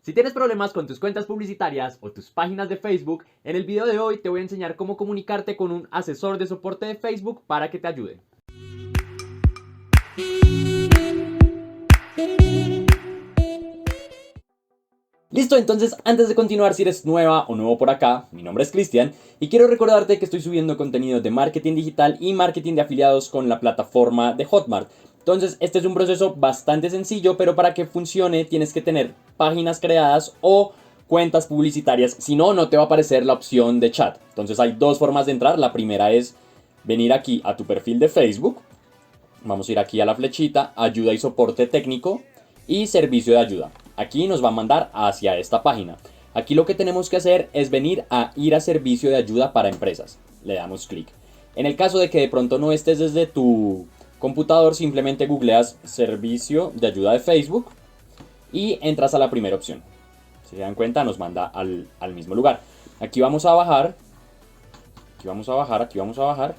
Si tienes problemas con tus cuentas publicitarias o tus páginas de Facebook, en el video de hoy te voy a enseñar cómo comunicarte con un asesor de soporte de Facebook para que te ayude. Listo, entonces antes de continuar, si eres nueva o nuevo por acá, mi nombre es Cristian y quiero recordarte que estoy subiendo contenido de marketing digital y marketing de afiliados con la plataforma de Hotmart. Entonces este es un proceso bastante sencillo, pero para que funcione tienes que tener páginas creadas o cuentas publicitarias, si no, no te va a aparecer la opción de chat. Entonces hay dos formas de entrar. La primera es venir aquí a tu perfil de Facebook. Vamos a ir aquí a la flechita, ayuda y soporte técnico y servicio de ayuda. Aquí nos va a mandar hacia esta página. Aquí lo que tenemos que hacer es venir a ir a servicio de ayuda para empresas. Le damos clic. En el caso de que de pronto no estés desde tu computador, simplemente googleas servicio de ayuda de Facebook y entras a la primera opción. Si se dan cuenta, nos manda al mismo lugar. Aquí vamos a bajar. Aquí vamos a bajar, aquí vamos a bajar.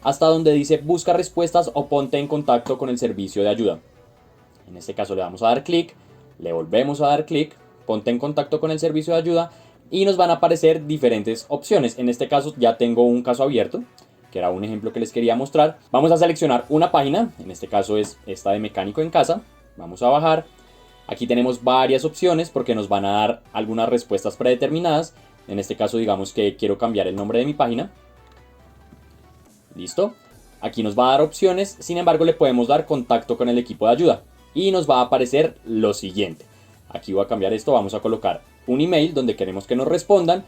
Hasta donde dice busca respuestas o ponte en contacto con el servicio de ayuda. En este caso le damos a dar clic, le volvemos a dar clic, ponte en contacto con el servicio de ayuda y nos van a aparecer diferentes opciones. En este caso ya tengo un caso abierto, que era un ejemplo que les quería mostrar. Vamos a seleccionar una página, en este caso es esta de mecánico en casa. Vamos a bajar. Aquí tenemos varias opciones porque nos van a dar algunas respuestas predeterminadas. En este caso digamos que quiero cambiar el nombre de mi página. Listo. Aquí nos va a dar opciones, sin embargo le podemos dar contacto con el equipo de ayuda. Y nos va a aparecer lo siguiente. Aquí voy a cambiar esto, vamos a colocar un email donde queremos que nos respondan.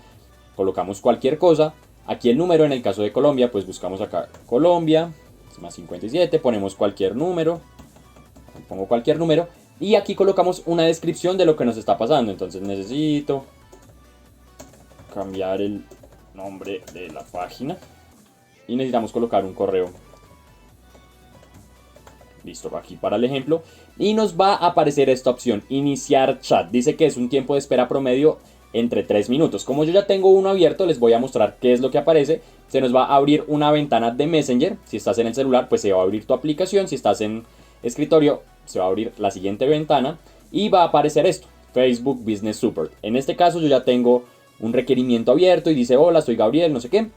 Colocamos cualquier cosa. Aquí el número, en el caso de Colombia, pues buscamos acá Colombia, más 57, ponemos cualquier número. Pongo cualquier número. Y aquí colocamos una descripción de lo que nos está pasando. Entonces necesito cambiar el nombre de la página. Y necesitamos colocar un correo. Listo, aquí para el ejemplo. Y nos va a aparecer esta opción, iniciar chat. Dice que es un tiempo de espera promedio entre 3 minutos. Como yo ya tengo uno abierto, les voy a mostrar qué es lo que aparece. Se nos va a abrir una ventana de Messenger. Si estás en el celular, pues se va a abrir tu aplicación. Si estás en escritorio, se va a abrir la siguiente ventana. Y va a aparecer esto, Facebook Business Support. En este caso yo ya tengo un requerimiento abierto y dice, hola, soy Gabriel, no sé qué.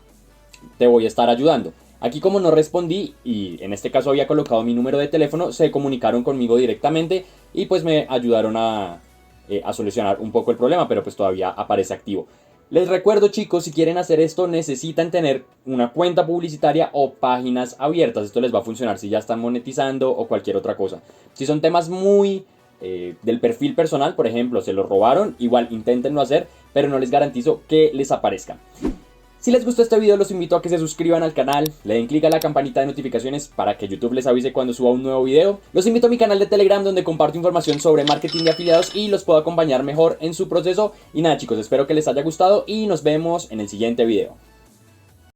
Te voy a estar ayudando. Aquí como no respondí y en este caso había colocado mi número de teléfono, se comunicaron conmigo directamente y pues me ayudaron a solucionar un poco el problema, pero pues todavía aparece activo. Les recuerdo, chicos, si quieren hacer esto necesitan tener una cuenta publicitaria o páginas abiertas. Esto les va a funcionar si ya están monetizando o cualquier otra cosa. Si son temas muy del perfil personal, por ejemplo, se lo robaron, igual inténtenlo hacer, pero no les garantizo que les aparezca. Si les gustó este video, los invito a que se suscriban al canal, le den clic a la campanita de notificaciones para que YouTube les avise cuando suba un nuevo video. Los invito a mi canal de Telegram donde comparto información sobre marketing de afiliados y los puedo acompañar mejor en su proceso. Y nada, chicos, espero que les haya gustado y nos vemos en el siguiente video.